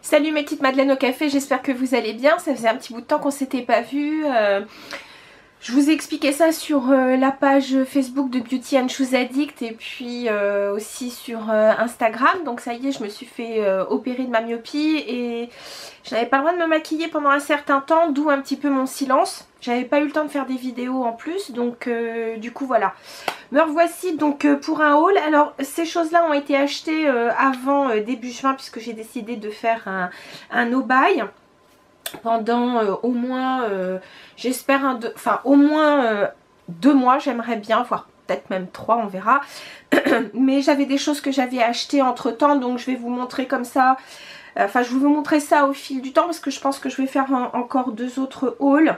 Salut mes petites madeleines au café, j'espère que vous allez bien. Ça faisait un petit bout de temps qu'on s'était pas vu. Je vous ai expliqué ça sur la page Facebook de Beauty and Shoes Addict et puis aussi sur Instagram. Donc ça y est, je me suis fait opérer de ma myopie et je n'avais pas le droit de me maquiller pendant un certain temps, d'où un petit peu mon silence. J'avais pas eu le temps de faire des vidéos en plus, donc du coup voilà. Me revoici donc pour un haul. Alors ces choses là ont été achetées avant début juin, puisque j'ai décidé de faire un no-buy pendant au moins j'espère au moins 2 mois, j'aimerais bien, voire peut-être même 3, on verra. Mais j'avais des choses que j'avais achetées entre temps, donc je vais vous montrer comme ça. Enfin, je vais vous montrer ça au fil du temps parce que je pense que je vais faire encore 2 autres hauls.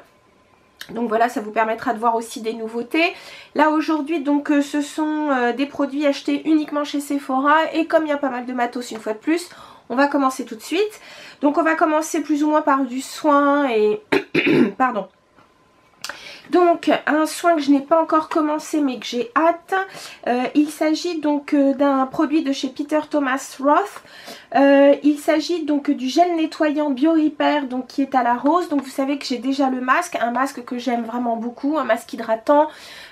Donc voilà, ça vous permettra de voir aussi des nouveautés. Là aujourd'hui donc ce sont des produits achetés uniquement chez Sephora. Et comme il y a pas mal de matos une fois de plus, on va commencer tout de suite. Donc on va commencer plus ou moins par du soin et... Pardon. Donc un soin que je n'ai pas encore commencé mais que j'ai hâte. Il s'agit donc d'un produit de chez Peter Thomas Roth. Il s'agit donc du gel nettoyant Bio Repair, donc qui est à la rose. Donc vous savez que j'ai déjà le masque, un masque que j'aime vraiment beaucoup, un masque hydratant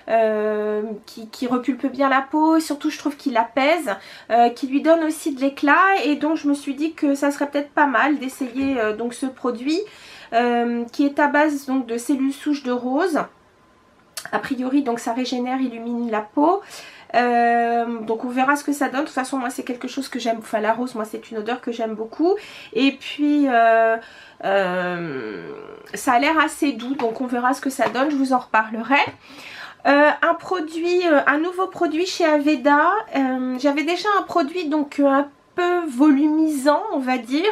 qui repulpe bien la peau, et surtout je trouve qu'il apaise, qui lui donne aussi de l'éclat, et donc je me suis dit que ça serait peut-être pas mal d'essayer donc ce produit. Qui est à base donc de cellules souches de rose. A priori donc ça régénère, illumine la peau. Donc on verra ce que ça donne. De toute façon moi c'est quelque chose que j'aime, enfin la rose moi c'est une odeur que j'aime beaucoup. Et puis ça a l'air assez doux, donc on verra ce que ça donne, je vous en reparlerai. Un nouveau produit chez Aveda. J'avais déjà un produit donc un peu volumisant on va dire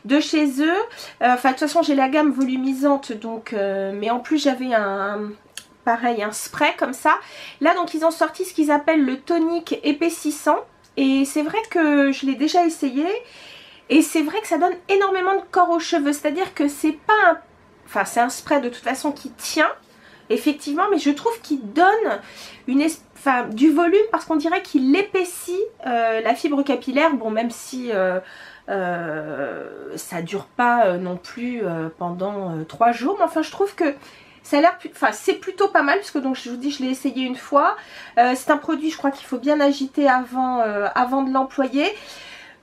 de chez eux. Enfin de toute façon j'ai la gamme volumisante donc mais en plus j'avais pareil un spray comme ça. Là donc ils ont sorti ce qu'ils appellent le tonique épaississant, et c'est vrai que je l'ai déjà essayé et c'est vrai que ça donne énormément de corps aux cheveux. C'est à dire que c'est pas enfin c'est un spray de toute façon qui tient effectivement, mais je trouve qu'il donne du volume, parce qu'on dirait qu'il épaissit la fibre capillaire. Bon, même si ça dure pas non plus pendant 3 jours, mais enfin je trouve que ça a l'air, c'est plutôt pas mal, puisque donc je vous dis je l'ai essayé une fois. C'est un produit je crois qu'il faut bien agiter avant de l'employer.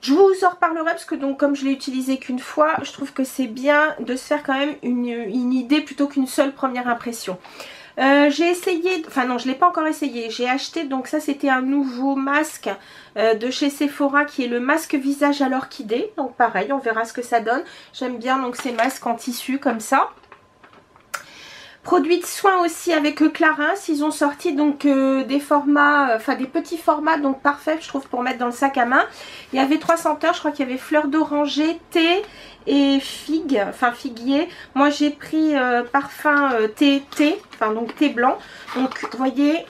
Je vous en reparlerai parce que donc comme je l'ai utilisé qu'une fois, je trouve que c'est bien de se faire quand même une idée plutôt qu'une seule première impression. J'ai essayé, enfin non je ne l'ai pas encore essayé, j'ai acheté donc ça c'était un nouveau masque de chez Sephora qui est le masque visage à l'orchidée. Donc pareil, on verra ce que ça donne. J'aime bien donc ces masques en tissu comme ça. Produits de soins aussi avec Clarins, ils ont sorti donc des formats, enfin des petits formats donc parfaits je trouve pour mettre dans le sac à main. Il y avait 3 senteurs, je crois qu'il y avait fleur d'oranger, thé et figue, enfin figuier. Moi j'ai pris parfum thé, enfin donc thé blanc. Donc vous voyez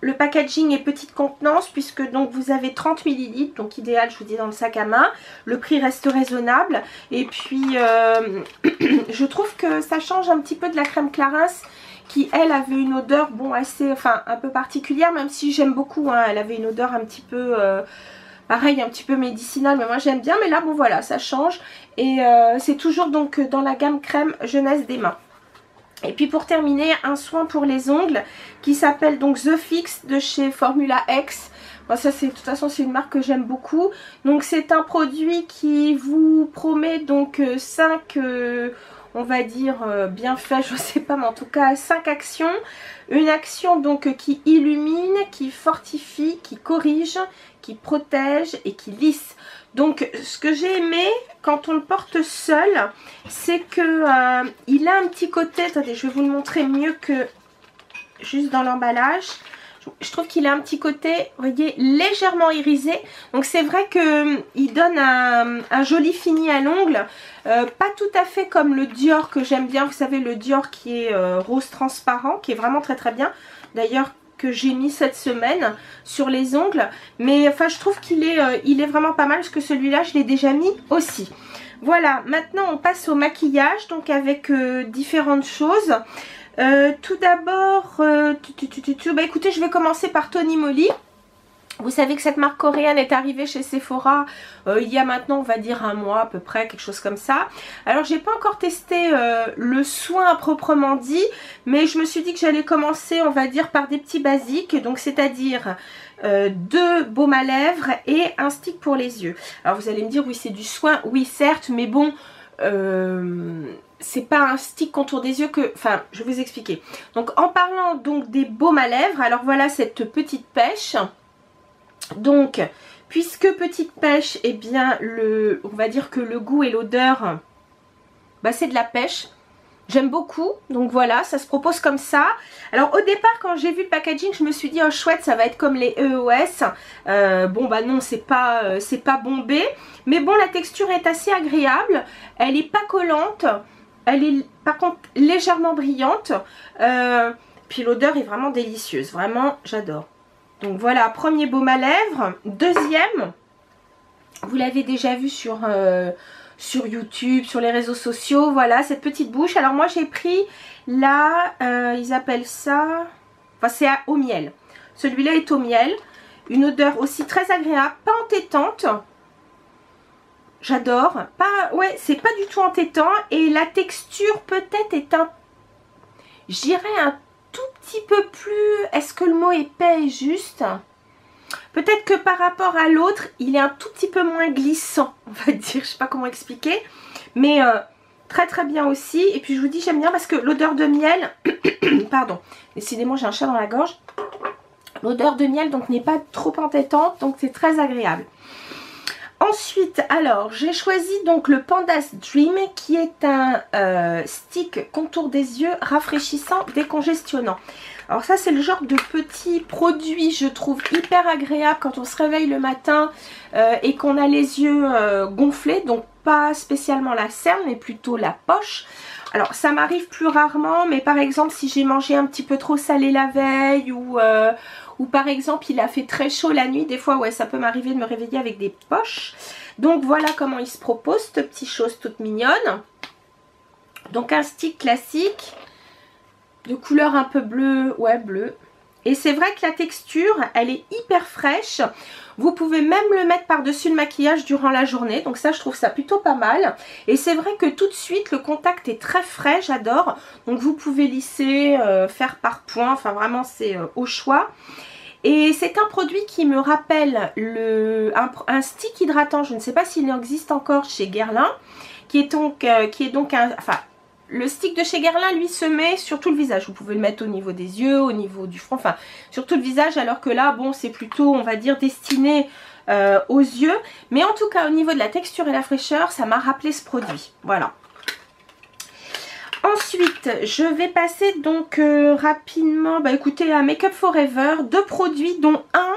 le packaging est petite contenance, puisque donc vous avez 30 ml, donc idéal je vous dis dans le sac à main. Le prix reste raisonnable et puis je trouve que ça change un petit peu de la crème Clarins qui elle avait une odeur bon assez, enfin un peu particulière, même si j'aime beaucoup hein, elle avait une odeur un petit peu pareil un petit peu médicinale, mais moi j'aime bien. Mais là bon voilà, ça change et c'est toujours donc dans la gamme crème jeunesse des mains. Et puis pour terminer, un soin pour les ongles qui s'appelle donc The Fix de chez Formula X. Bon, ça c'est de toute façon c'est une marque que j'aime beaucoup. Donc c'est un produit qui vous promet donc 5 on va dire bienfaits, je sais pas, mais en tout cas 5 actions. Une action donc qui illumine, qui fortifie, qui corrige, qui protège et qui lisse. Donc ce que j'ai aimé quand on le porte seul, c'est que il a un petit côté, attendez je vais vous le montrer mieux que juste dans l'emballage. Je trouve qu'il a un petit côté, vous voyez, légèrement irisé. Donc c'est vrai qu'il donne un joli fini à l'ongle. Pas tout à fait comme le Dior que j'aime bien. Vous savez le Dior qui est rose transparent, qui est vraiment très très bien. D'ailleurs que j'ai mis cette semaine sur les ongles. Mais enfin je trouve qu'il est, il est vraiment pas mal, parce que celui-là je l'ai déjà mis aussi. Voilà, maintenant on passe au maquillage, donc avec différentes choses. Tout d'abord, bah écoutez, je vais commencer par Tony Moly. Vous savez que cette marque coréenne est arrivée chez Sephora il y a maintenant, on va dire, un mois à peu près, quelque chose comme ça. Alors, j'ai pas encore testé le soin à proprement dit, mais je me suis dit que j'allais commencer, on va dire, par des petits basiques. Donc, c'est-à-dire 2 baumes à lèvres et un stick pour les yeux. Alors, vous allez me dire, oui, c'est du soin. Oui, certes, mais bon... c'est pas un stick contour des yeux que... Enfin, je vais vous expliquer. Donc, en parlant donc des baumes à lèvres, alors voilà cette petite pêche... Donc, puisque petite pêche, eh bien, on va dire que le goût et l'odeur, bah, c'est de la pêche. J'aime beaucoup, donc voilà, ça se propose comme ça. Alors, au départ, quand j'ai vu le packaging, je me suis dit, oh chouette, ça va être comme les EOS. Bon, bah non, c'est pas bombé. Mais bon, la texture est assez agréable. Elle n'est pas collante. Elle est, par contre, légèrement brillante. Puis l'odeur est vraiment délicieuse. Vraiment, j'adore. Donc voilà, premier baume à lèvres. Deuxième, vous l'avez déjà vu sur YouTube, sur les réseaux sociaux. Voilà, cette petite bouche. Alors moi, j'ai pris là, ils appellent ça... Enfin, c'est au miel. Celui-là est au miel. Une odeur aussi très agréable, pas entêtante. J'adore. Ouais, c'est pas du tout entêtant. Et la texture peut-être est je dirais un tout petit peu plus, est-ce que le mot épais est juste? Peut-être que par rapport à l'autre, il est un tout petit peu moins glissant, on va dire, je sais pas comment expliquer. Mais très très bien aussi. Et puis je vous dis, j'aime bien parce que l'odeur de miel, pardon, décidément j'ai un chat dans la gorge. L'odeur de miel donc n'est pas trop entêtante, donc c'est très agréable. Ensuite, alors, j'ai choisi donc le Panda's Dream qui est un stick contour des yeux rafraîchissant, décongestionnant. Alors ça, c'est le genre de petit produit, je trouve, hyper agréable quand on se réveille le matin et qu'on a les yeux gonflés. Donc, pas spécialement la cerne, mais plutôt la poche. Alors, ça m'arrive plus rarement, mais par exemple, si j'ai mangé un petit peu trop salé la veille ou par exemple il a fait très chaud la nuit, des fois ouais ça peut m'arriver de me réveiller avec des poches. Donc voilà comment il se propose, cette petite chose toute mignonne. Donc un stick classique de couleur un peu bleue, ouais bleu. Et c'est vrai que la texture elle est hyper fraîche. Vous pouvez même le mettre par-dessus le maquillage durant la journée. Donc ça je trouve ça plutôt pas mal. Et c'est vrai que tout de suite le contact est très frais, j'adore. Donc vous pouvez lisser, faire par points. Enfin vraiment c'est au choix. Et c'est un produit qui me rappelle un stick hydratant, je ne sais pas s'il existe encore chez Guerlain, qui est donc enfin, le stick de chez Guerlain, lui, se met sur tout le visage. Vous pouvez le mettre au niveau des yeux, au niveau du front, enfin, sur tout le visage, alors que là, bon, c'est plutôt, on va dire, destiné aux yeux. Mais en tout cas, au niveau de la texture et la fraîcheur, ça m'a rappelé ce produit. Voilà. Ensuite, je vais passer donc rapidement, bah écoutez, à Make Up For Ever, 2 produits dont un,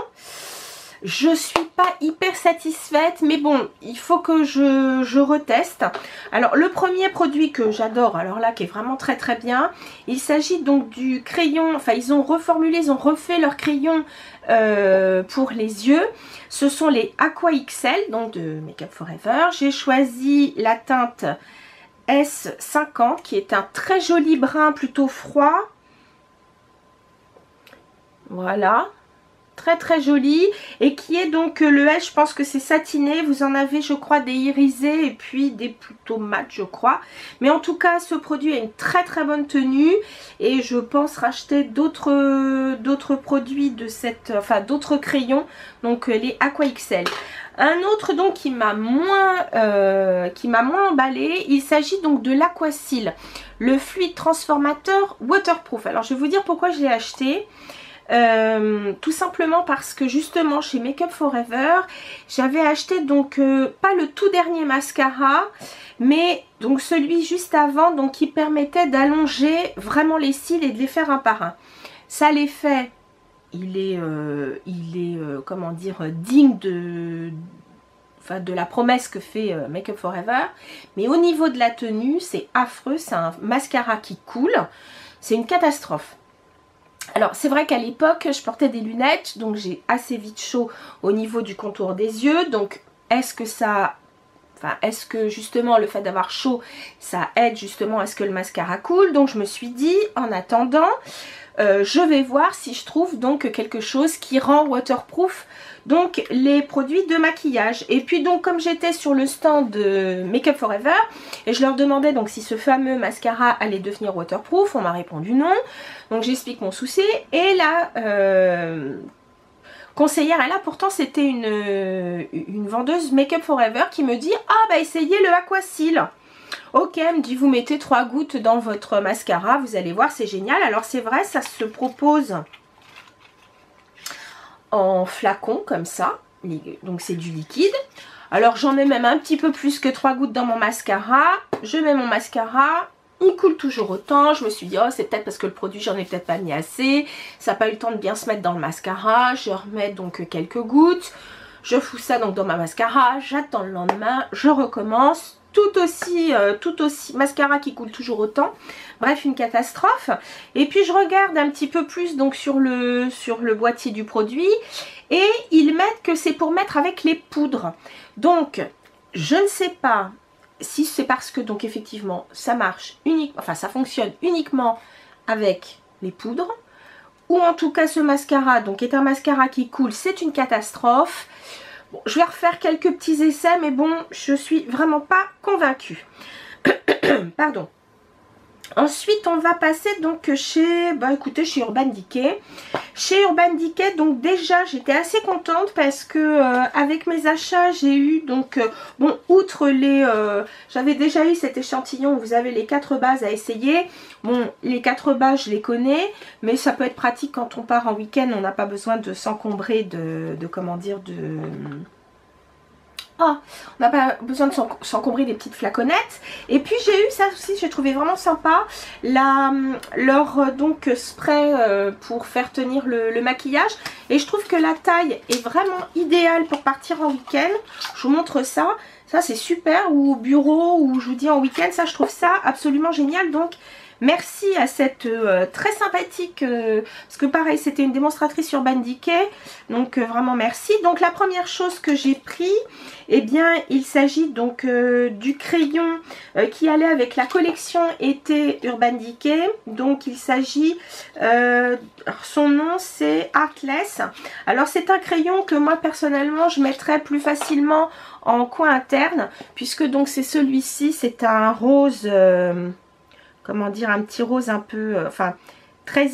je suis pas hyper satisfaite, mais bon, il faut que je reteste. Alors le premier produit que j'adore, alors là qui est vraiment très très bien, il s'agit donc du crayon, enfin ils ont reformulé, ils ont refait leur crayon pour les yeux. Ce sont les Aqua XL, donc de Make Up For Ever. J'ai choisi la teinte S50 qui est un très joli brun plutôt froid. Voilà, très très joli, et qui est donc le S, je pense que c'est satiné. Vous en avez je crois des irisés et puis des plutôt mat je crois, mais en tout cas ce produit a une très très bonne tenue et je pense racheter d'autres produits de cette, enfin d'autres crayons, donc les Aqua XL. Un autre donc qui m'a moins emballé, il s'agit donc de l'Aquasil, le fluide transformateur waterproof. Alors je vais vous dire pourquoi je l'ai acheté. Tout simplement parce que justement chez Make Up For Ever j'avais acheté donc pas le tout dernier mascara, mais donc celui juste avant, donc qui permettait d'allonger vraiment les cils et de les faire un par un. Ça les fait. Il est comment dire, digne de la promesse que fait Make Up For Ever. Mais au niveau de la tenue, c'est affreux. C'est un mascara qui coule. C'est une catastrophe. Alors c'est vrai qu'à l'époque, je portais des lunettes. Donc j'ai assez vite chaud au niveau du contour des yeux. Donc est-ce que ça... enfin est-ce que justement le fait d'avoir chaud ça aide justement à ce que le mascara coule. Donc je me suis dit en attendant je vais voir si je trouve donc quelque chose qui rend waterproof donc les produits de maquillage. Et puis donc comme j'étais sur le stand de Make Up For Ever et je leur demandais donc si ce fameux mascara allait devenir waterproof, on m'a répondu non. Donc j'explique mon souci et la conseillère, et là pourtant c'était une vendeuse Make Up For Ever qui me dit ah bah essayez le Aquasil. Ok, elle me dit vous mettez 3 gouttes dans votre mascara, vous allez voir c'est génial. Alors c'est vrai, ça se propose en flacon comme ça, donc c'est du liquide. Alors j'en mets même un petit peu plus que 3 gouttes dans mon mascara. Je mets mon mascara, il coule toujours autant. Je me suis dit oh c'est peut-être parce que le produit j'en ai peut-être pas mis assez, ça n'a pas eu le temps de bien se mettre dans le mascara. Je remets donc quelques gouttes, je fous ça donc dans ma mascara, j'attends le lendemain, je recommence. Tout aussi mascara qui coule toujours autant. Bref, une catastrophe. Et puis je regarde un petit peu plus donc sur le boîtier du produit et ils mettent que c'est pour mettre avec les poudres. Donc je ne sais pas si c'est parce que donc effectivement ça marche uniquement, enfin ça fonctionne uniquement avec les poudres, ou en tout cas ce mascara donc est un mascara qui coule, c'est une catastrophe. Bon, je vais refaire quelques petits essais, mais bon, je suis vraiment pas convaincue. Pardon. Ensuite, on va passer donc chez, écoutez, chez Urban Decay. Chez Urban Decay, donc déjà, j'étais assez contente parce que avec mes achats, j'ai eu donc, bon, outre les, j'avais déjà eu cet échantillon où vous avez les 4 bases à essayer. Bon, les 4 bases, je les connais, mais ça peut être pratique quand on part en week-end, on n'a pas besoin de s'encombrer comment dire, on n'a pas besoin de s'encombrer des petites flaconnettes. Et puis j'ai eu ça aussi, j'ai trouvé vraiment sympa, leur donc spray pour faire tenir le maquillage. Et je trouve que la taille est vraiment idéale pour partir en week-end. Je vous montre ça. Ça c'est super, ou au bureau, ou je vous dis en week-end, ça je trouve ça absolument génial. Donc merci à cette très sympathique, parce que pareil c'était une démonstratrice Urban Decay, donc vraiment merci. Donc la première chose que j'ai pris, eh bien il s'agit donc du crayon qui allait avec la collection été Urban Decay. Donc il s'agit, son nom c'est Artless. Alors c'est un crayon que moi personnellement je mettrais plus facilement en coin interne, puisque donc c'est celui-ci, c'est un rose... comment dire, un petit rose un peu, enfin, très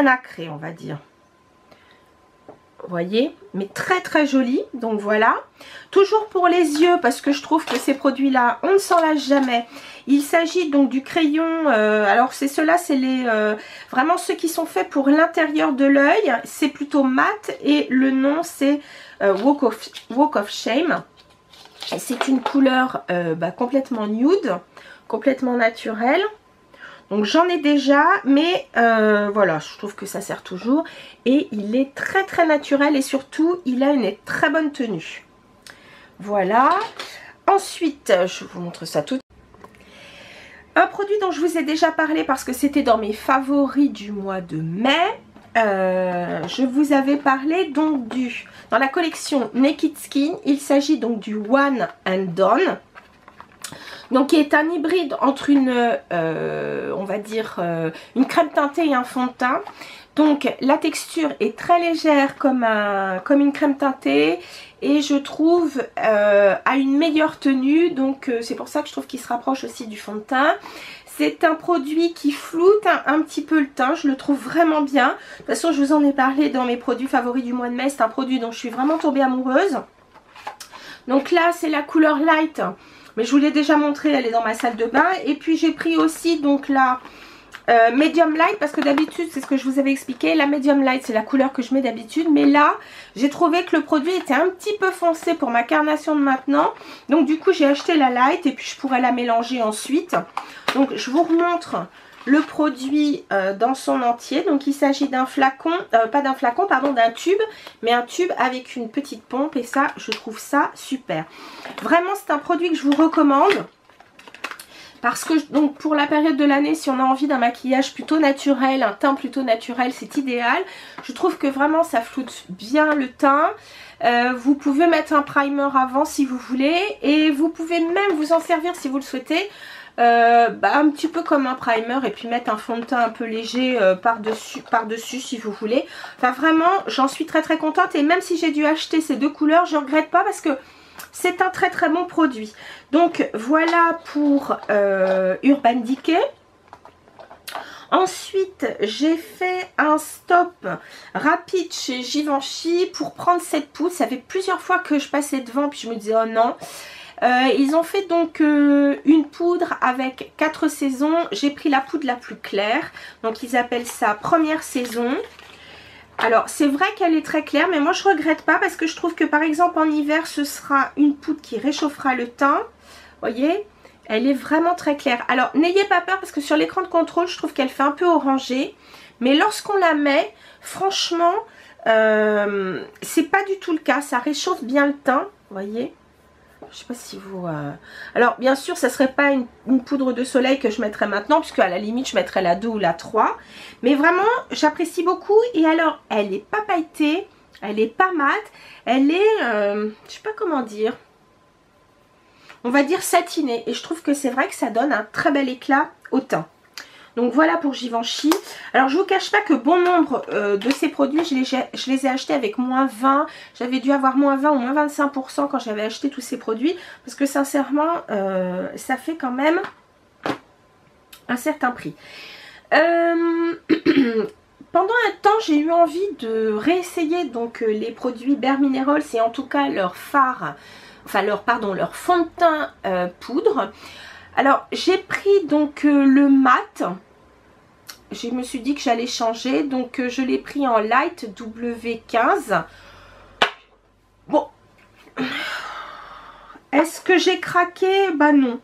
nacré, on va dire. Vous voyez, mais très joli. Donc voilà. Toujours pour les yeux, parce que je trouve que ces produits-là, on ne s'en lasse jamais. Il s'agit donc du crayon, alors c'est ceux-là, c'est les vraiment ceux qui sont faits pour l'intérieur de l'œil. C'est plutôt mat et le nom c'est Walk of Shame. C'est une couleur complètement nude, complètement naturel. Donc j'en ai déjà, mais voilà, je trouve que ça sert toujours. Et il est très naturel et surtout il a une très bonne tenue. Voilà. Ensuite, je vous montre ça tout. Un produit dont je vous ai déjà parlé parce que c'était dans mes favoris du mois de mai. Je vous avais parlé donc dans la collection Naked Skin. Il s'agit donc du One and Done. Donc qui est un hybride entre on va dire une crème teintée et un fond de teint. Donc la texture est très légère comme une crème teintée et je trouve a une meilleure tenue. Donc c'est pour ça que je trouve qu'il se rapproche aussi du fond de teint. C'est un produit qui floute un petit peu le teint, je le trouve vraiment bien. De toute façon je vous en ai parlé dans mes produits favoris du mois de mai, c'est un produit dont je suis vraiment tombée amoureuse. Donc là c'est la couleur light. Mais je vous l'ai déjà montré, elle est dans ma salle de bain. Et puis j'ai pris aussi donc la medium light, parce que d'habitude c'est ce que je vous avais expliqué. La medium light c'est la couleur que je mets d'habitude. Mais là j'ai trouvé que le produit était un petit peu foncé pour ma carnation de maintenant. Donc du coup j'ai acheté la light et puis je pourrais la mélanger ensuite. Donc je vous remontre le produit dans son entier. Donc il s'agit d'un flacon, pas d'un flacon, pardon, d'un tube, mais un tube avec une petite pompe et ça, je trouve ça super. Vraiment, c'est un produit que je vous recommande. Parce que donc pour la période de l'année, si on a envie d'un maquillage plutôt naturel, un teint plutôt naturel, c'est idéal. Je trouve que vraiment ça floute bien le teint. Vous pouvez mettre un primer avant si vous voulez. Et vous pouvez même vous en servir si vous le souhaitez. Un petit peu comme un primer et puis mettre un fond de teint un peu léger par-dessus si vous voulez. Enfin vraiment, j'en suis très très contente. Et même si j'ai dû acheter ces deux couleurs, je ne regrette pas parce que c'est un très très bon produit. Donc voilà pour Urban Decay. Ensuite, j'ai fait un stop rapide chez Givenchy pour prendre cette poudre. Ça fait plusieurs fois que je passais devant puis je me disais oh non. Ils ont fait donc une poudre avec 4 saisons. J'ai pris la poudre la plus claire. Donc ils appellent ça première saison. Alors c'est vrai qu'elle est très claire, mais moi je regrette pas parce que je trouve que par exemple en hiver ce sera une poudre qui réchauffera le teint. Vous voyez, elle est vraiment très claire. Alors n'ayez pas peur parce que sur l'écran de contrôle je trouve qu'elle fait un peu orangé. Mais lorsqu'on la met, franchement, c'est pas du tout le cas. Ça réchauffe bien le teint, vous voyez. Je sais pas si vous... Alors bien sûr ça serait pas une poudre de soleil que je mettrais maintenant, puisque à la limite je mettrais la 2 ou la 3. Mais vraiment j'apprécie beaucoup. Et alors elle est pas pailletée, elle est pas mate, elle est... je sais pas comment dire. On va dire satinée. Et je trouve que c'est vrai que ça donne un très bel éclat au teint. Donc voilà pour Givenchy. Alors je vous cache pas que bon nombre de ces produits, je les ai achetés avec moins 20. J'avais dû avoir moins 20 ou moins 25% quand j'avais acheté tous ces produits. Parce que sincèrement, ça fait quand même un certain prix. Pendant un temps, j'ai eu envie de réessayer donc les produits Bare Minerals et en tout cas leur fard, enfin leur fond de teint poudre. Alors j'ai pris donc le mat. Je me suis dit que j'allais changer, donc je l'ai pris en light W15. Bon, est-ce que j'ai craqué? Bah non.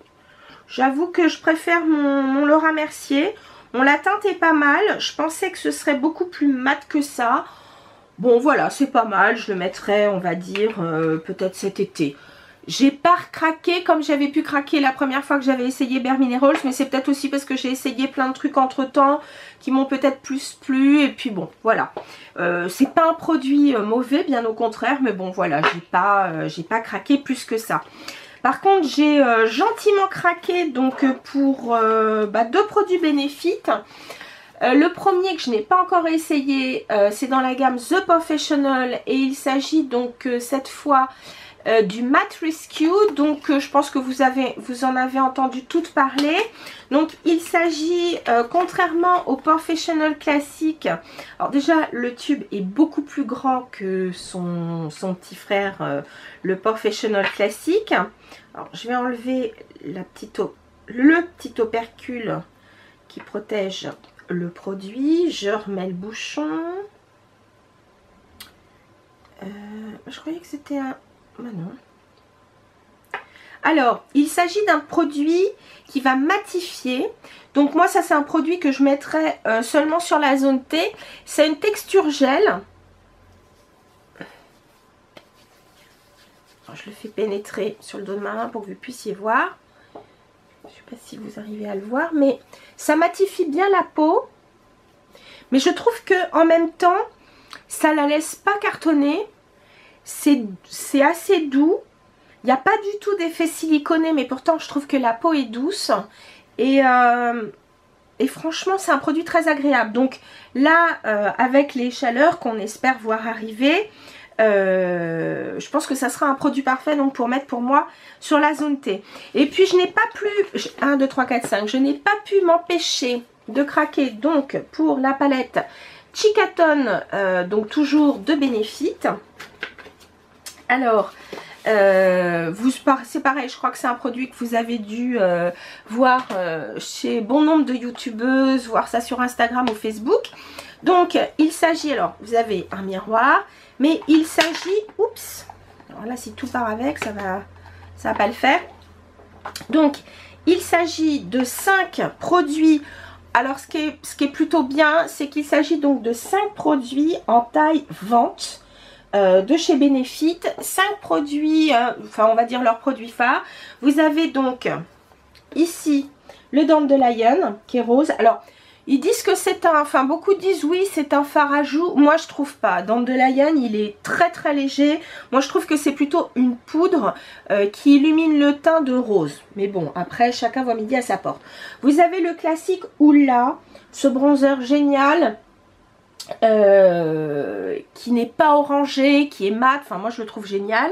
J'avoue que je préfère mon Laura Mercier. Bon, la teinte est pas mal. Je pensais que ce serait beaucoup plus mat que ça. Bon, voilà, c'est pas mal. Je le mettrai, on va dire, peut-être cet été. J'ai pas craqué comme j'avais pu craquer la première fois que j'avais essayé Bare Minerals, mais c'est peut-être aussi parce que j'ai essayé plein de trucs entre temps qui m'ont peut-être plus plu. Et puis bon, voilà. C'est pas un produit mauvais, bien au contraire, mais bon, voilà, j'ai pas craqué plus que ça. Par contre, j'ai gentiment craqué donc pour 2 produits Benefit. Le premier que je n'ai pas encore essayé, c'est dans la gamme The Professional et il s'agit donc cette fois du Matte Rescue. Donc je pense que vous en avez entendu toutes parler. Donc il s'agit, contrairement au Professional classique, alors déjà le tube est beaucoup plus grand que son petit frère, le Professional classique. Alors je vais enlever le petit opercule qui protège le produit. Je remets le bouchon. Je croyais que c'était un... Ah non. Alors, il s'agit d'un produit qui va matifier. Donc moi, ça c'est un produit que je mettrai seulement sur la zone T. C'est une texture gel. Alors, je le fais pénétrer sur le dos de ma main pour que vous puissiez voir. Je ne sais pas si vous arrivez à le voir, mais ça matifie bien la peau. Mais je trouve que en même temps, ça la laisse pas cartonner. C'est assez doux. Il n'y a pas du tout d'effet siliconé, mais pourtant je trouve que la peau est douce. Et franchement, c'est un produit très agréable. Donc là, avec les chaleurs qu'on espère voir arriver, je pense que ça sera un produit parfait donc pour mettre pour moi sur la zone T. Et puis je n'ai pas pu, 1, 2, 3, 4, 5, je n'ai pas pu m'empêcher de craquer donc pour la palette Chickaton, donc toujours de Benefit. Alors, c'est pareil, je crois que c'est un produit que vous avez dû voir chez bon nombre de youtubeuses, voir ça sur Instagram ou Facebook. Donc, il s'agit, alors, vous avez un miroir, mais il s'agit, oups, alors là, si tout part avec, ça va pas le faire. Donc, il s'agit de 5 produits. Alors, ce qui est plutôt bien, c'est qu'il s'agit donc de 5 produits en taille vente. De chez Benefit, 5 produits, enfin on va dire leurs produits phares. Vous avez donc ici le Dandelion qui est rose. Alors, ils disent que c'est un... Enfin, beaucoup disent oui, c'est un fard à joues. Moi, je trouve pas. Dandelion, il est très très léger. Moi, je trouve que c'est plutôt une poudre qui illumine le teint de rose. Mais bon, après, chacun voit midi à sa porte. Vous avez le classique Hoola, ce bronzer génial. Qui n'est pas orangé, qui est mat. Enfin, moi, je le trouve génial.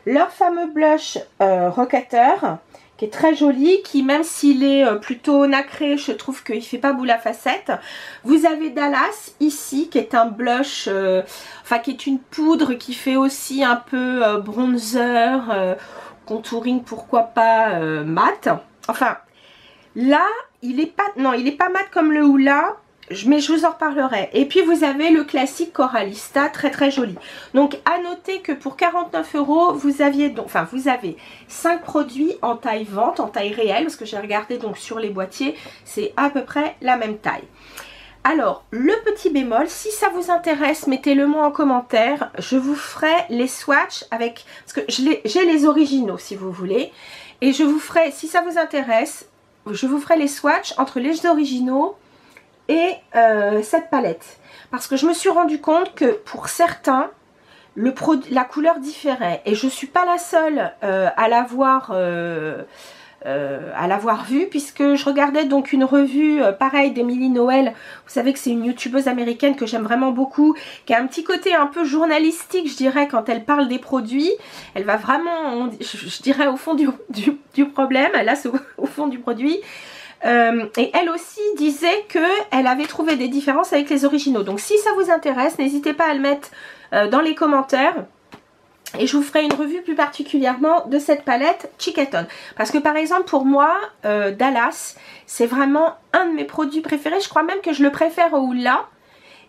Leur fameux blush Rockateur, qui est très joli, qui même s'il est plutôt nacré, je trouve qu'il ne fait pas boule à facettes. Vous avez Dallas ici, qui est un blush, enfin qui est une poudre qui fait aussi un peu bronzer, contouring, pourquoi pas mat. Enfin, là, il est pas, non, il est pas mat comme le Hoola, mais je vous en reparlerai. Et puis vous avez le classique Coralista, très très joli. Donc à noter que pour 49 €, vous aviez donc, enfin vous avez 5 produits en taille vente, en taille réelle, parce que j'ai regardé donc sur les boîtiers, c'est à peu près la même taille. Alors, le petit bémol, si ça vous intéresse, mettez-le moi en commentaire. Je vous ferai les swatchs avec, parce que j'ai les originaux si vous voulez. Et je vous ferai, si ça vous intéresse, je vous ferai les swatchs entre les originaux et cette palette, parce que je me suis rendu compte que pour certains la couleur différait, et je suis pas la seule à l'avoir vue, puisque je regardais donc une revue pareil d'Emily Noël. Vous savez que c'est une youtubeuse américaine que j'aime vraiment beaucoup, qui a un petit côté un peu journalistique, je dirais, quand elle parle des produits. Elle va vraiment, je dirais, au fond du problème, là c'est au fond du produit. Et elle aussi disait qu'elle avait trouvé des différences avec les originaux. Donc si ça vous intéresse, n'hésitez pas à le mettre dans les commentaires. Et je vous ferai une revue plus particulièrement de cette palette Chickaton. Parce que par exemple pour moi, Dallas, c'est vraiment un de mes produits préférés. Je crois même que je le préfère au Hoola.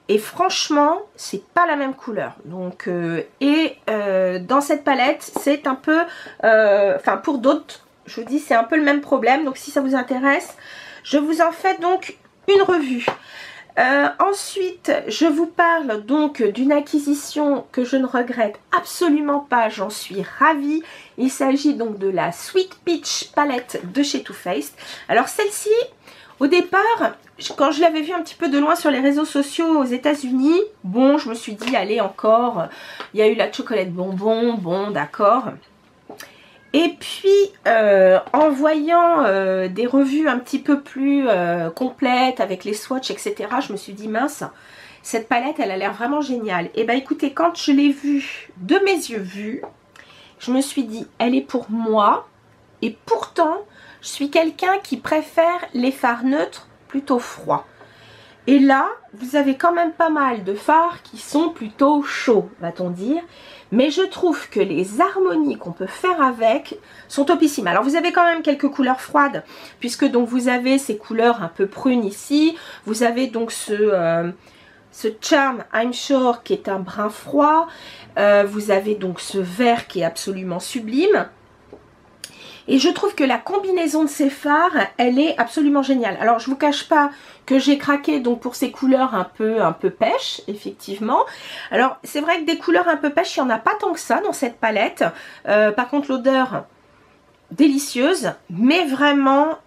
Et franchement, c'est pas la même couleur. Donc, dans cette palette, c'est un peu... Enfin, pour d'autres... Je vous dis, c'est un peu le même problème. Donc, si ça vous intéresse, je vous en fais donc une revue. Ensuite, je vous parle donc d'une acquisition que je ne regrette absolument pas. J'en suis ravie. Il s'agit donc de la Sweet Peach palette de chez Too Faced. Alors, celle-ci, au départ, quand je l'avais vue un petit peu de loin sur les réseaux sociaux aux États-Unis, bon, je me suis dit, allez, encore, il y a eu la chocolate bonbon, bon, d'accord. Et puis, en voyant des revues un petit peu plus complètes avec les swatchs, etc., je me suis dit, mince, cette palette, elle a l'air vraiment géniale. Et bien, écoutez, quand je l'ai vue, de mes yeux vus, je me suis dit, elle est pour moi. Et pourtant, je suis quelqu'un qui préfère les fards neutres plutôt froids. Et là, vous avez quand même pas mal de fards qui sont plutôt chauds, va-t-on dire. Mais je trouve que les harmonies qu'on peut faire avec sont topissimes. Alors vous avez quand même quelques couleurs froides, puisque donc vous avez ces couleurs un peu prunes ici. Vous avez donc ce Charm I'm Sure qui est un brun froid. Vous avez donc ce vert qui est absolument sublime. Et je trouve que la combinaison de ces fards, elle est absolument géniale. Alors, je ne vous cache pas que j'ai craqué donc pour ces couleurs un peu pêche, effectivement. Alors, c'est vrai que des couleurs un peu pêche, il n'y en a pas tant que ça dans cette palette. Par contre, l'odeur, délicieuse. Mais vraiment,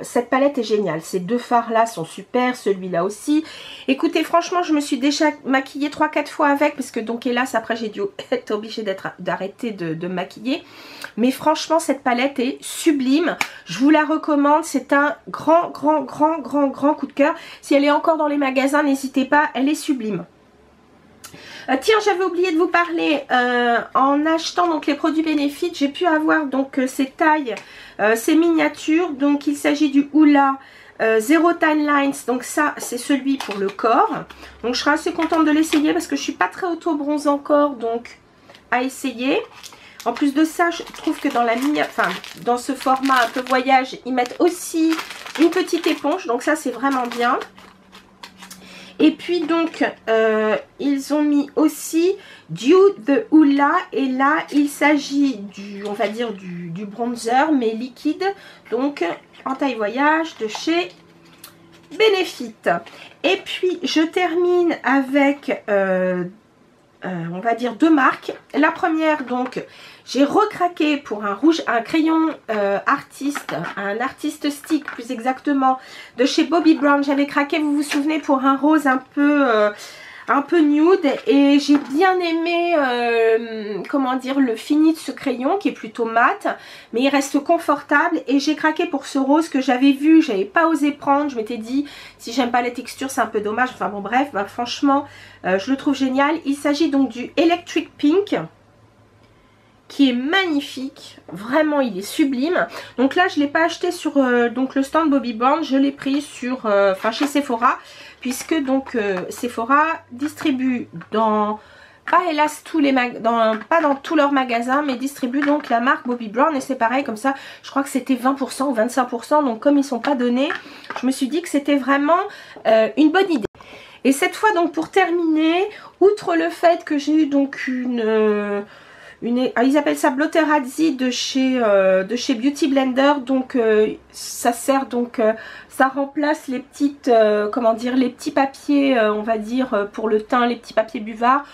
cette palette est géniale. Ces deux fards-là sont super, celui-là aussi. Écoutez, franchement, je me suis déjà maquillée 3-4 fois avec, parce que donc, hélas, après, j'ai dû être obligée d'arrêter de me maquiller. Mais franchement, cette palette est sublime. Je vous la recommande. C'est un grand coup de cœur. Si elle est encore dans les magasins, n'hésitez pas. Elle est sublime. Tiens, j'avais oublié de vous parler, en achetant donc les produits Benefit, j'ai pu avoir donc ces tailles, ces miniatures. Donc il s'agit du Hoola Zero Tan Lines, donc ça c'est celui pour le corps. Donc je serai assez contente de l'essayer parce que je suis pas très auto-bronze encore, donc à essayer. En plus de ça, je trouve que dans la dans ce format un peu voyage, ils mettent aussi une petite éponge, donc ça c'est vraiment bien. Et puis donc, ils ont mis aussi Dew the Hoola. Et là, il s'agit on va dire du bronzer, mais liquide. Donc, en taille voyage de chez Benefit. Et puis, je termine avec on va dire deux marques. La première, donc, j'ai recraqué pour un rouge, un crayon artiste, un artiste stick plus exactement, de chez Bobbi Brown. J'avais craqué, vous vous souvenez, pour un rose un peu nude, et j'ai bien aimé comment dire, le fini de ce crayon qui est plutôt mat, mais il reste confortable, et j'ai craqué pour ce rose que j'avais vu, j'avais pas osé prendre. Je m'étais dit, si j'aime pas les textures c'est un peu dommage, enfin bon bref, bah, franchement je le trouve génial. Il s'agit donc du Electric Pink, qui est magnifique, vraiment il est sublime. Donc là je ne l'ai pas acheté sur donc le stand Bobbi Brown, je l'ai pris sur chez Sephora, puisque donc Sephora distribue dans, pas hélas tous les pas dans tous leurs magasins, mais distribue donc la marque Bobbi Brown, et c'est pareil comme ça, je crois que c'était 20% ou 25%, donc comme ils sont pas donnés, je me suis dit que c'était vraiment une bonne idée. Et cette fois donc pour terminer, outre le fait que j'ai eu donc ils appellent ça Blotterazzi de chez Beauty Blender, donc ça sert donc ça remplace les petites comment dire, les petits papiers on va dire pour le teint, les petits papiers buvards.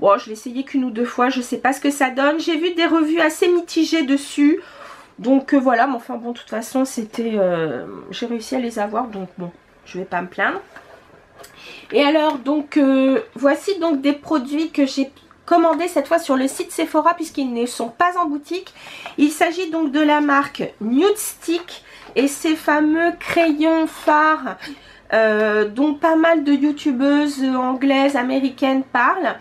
Bon, je l'ai essayé qu'une ou deux fois, je sais pas ce que ça donne. J'ai vu des revues assez mitigées dessus, donc voilà, mais enfin bon, de toute façon c'était j'ai réussi à les avoir, donc bon, je vais pas me plaindre. Et alors donc voici donc des produits que j'ai commandé cette fois sur le site Sephora, puisqu'ils ne sont pas en boutique. Il s'agit donc de la marque Nude Stick, et ces fameux crayons fards dont pas mal de youtubeuses anglaises, américaines parlent.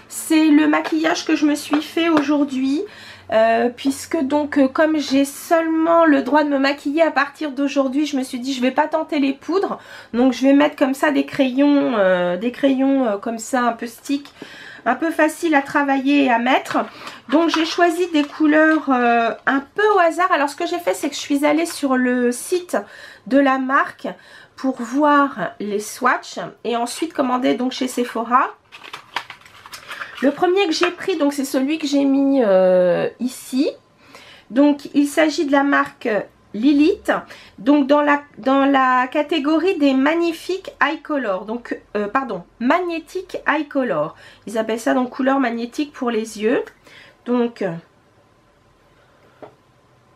C'est le maquillage que je me suis fait aujourd'hui, puisque donc comme j'ai seulement le droit de me maquiller à partir d'aujourd'hui, je me suis dit je vais pas tenter les poudres, donc je vais mettre comme ça des crayons comme ça un peu stick, un peu facile à travailler et à mettre. Donc j'ai choisi des couleurs un peu au hasard. Alors ce que j'ai fait, c'est que je suis allée sur le site de la marque pour voir les swatchs, et ensuite commander donc chez Sephora. Le premier que j'ai pris, donc c'est celui que j'ai mis ici. Donc il s'agit de la marque Lilith, donc dans la catégorie des magnifiques eye color, donc pardon, magnétique eye color. Ils appellent ça donc couleur magnétique pour les yeux. Donc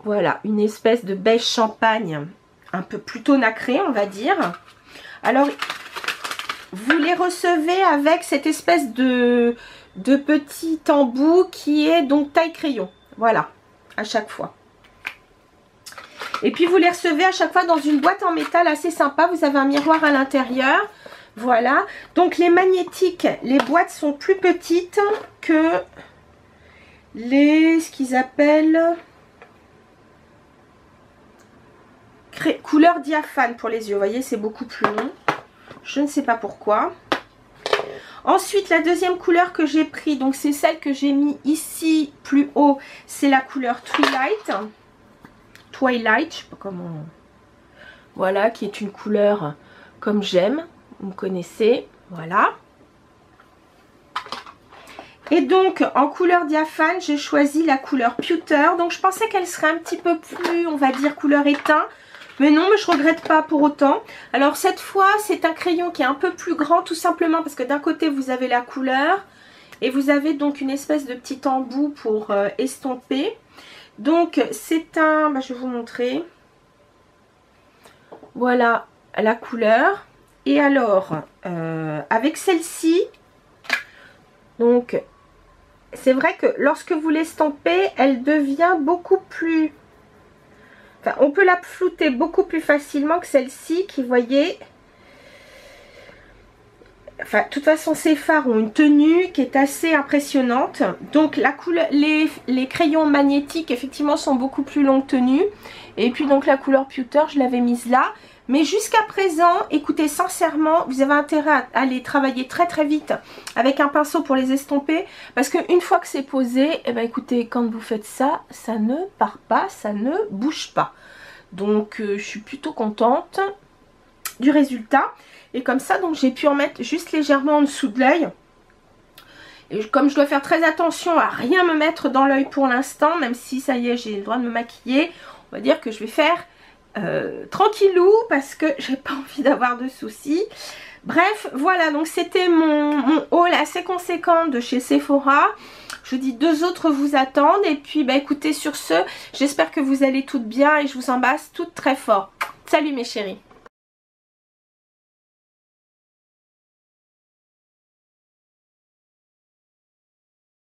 voilà, une espèce de beige champagne, un peu plutôt nacré on va dire. Alors vous les recevez avec cette espèce de petit embout qui est donc taille crayon, voilà, à chaque fois. Et puis vous les recevez à chaque fois dans une boîte en métal assez sympa. Vous avez un miroir à l'intérieur. Voilà. Donc les magnétiques, les boîtes sont plus petites que ce qu'ils appellent couleur diaphane pour les yeux. Vous voyez, c'est beaucoup plus long. Je ne sais pas pourquoi. Ensuite, la deuxième couleur que j'ai pris, donc c'est celle que j'ai mis ici plus haut, c'est la couleur Twilight, je sais pas comment, voilà, qui est une couleur comme j'aime, vous me connaissez, voilà. Et donc en couleur diaphane, j'ai choisi la couleur Pewter, donc je pensais qu'elle serait un petit peu plus, on va dire, couleur éteint, mais non, mais je regrette pas pour autant. Alors cette fois, c'est un crayon qui est un peu plus grand, tout simplement parce que d'un côté vous avez la couleur, et vous avez donc une espèce de petit embout pour estomper. Donc c'est un, je vais vous montrer, voilà la couleur. Et alors avec celle-ci, donc c'est vrai que lorsque vous l'estampez, elle devient beaucoup plus, enfin on peut la flouter beaucoup plus facilement que celle-ci qui, voyez, enfin de toute façon ces fards ont une tenue qui est assez impressionnante. Donc la couleur, les crayons magnétiques effectivement sont beaucoup plus longue tenue, et puis donc la couleur Pewter je l'avais mise là. Mais jusqu'à présent, écoutez, sincèrement, vous avez intérêt à les travailler très très vite avec un pinceau pour les estomper, parce qu'une fois que c'est posé, eh ben, écoutez, quand vous faites ça, ça ne part pas, ça ne bouge pas. Donc je suis plutôt contente du résultat. Et comme ça, donc j'ai pu en mettre juste légèrement en dessous de l'œil. Et comme je dois faire très attention à rien me mettre dans l'œil pour l'instant, même si ça y est, j'ai le droit de me maquiller, on va dire que je vais faire tranquillou, parce que j'ai pas envie d'avoir de soucis. Bref, voilà, donc c'était mon haul assez conséquent de chez Sephora. Je vous dis, 2 autres vous attendent. Et puis, bah écoutez, sur ce, j'espère que vous allez toutes bien et je vous embrasse toutes très fort. Salut mes chéris.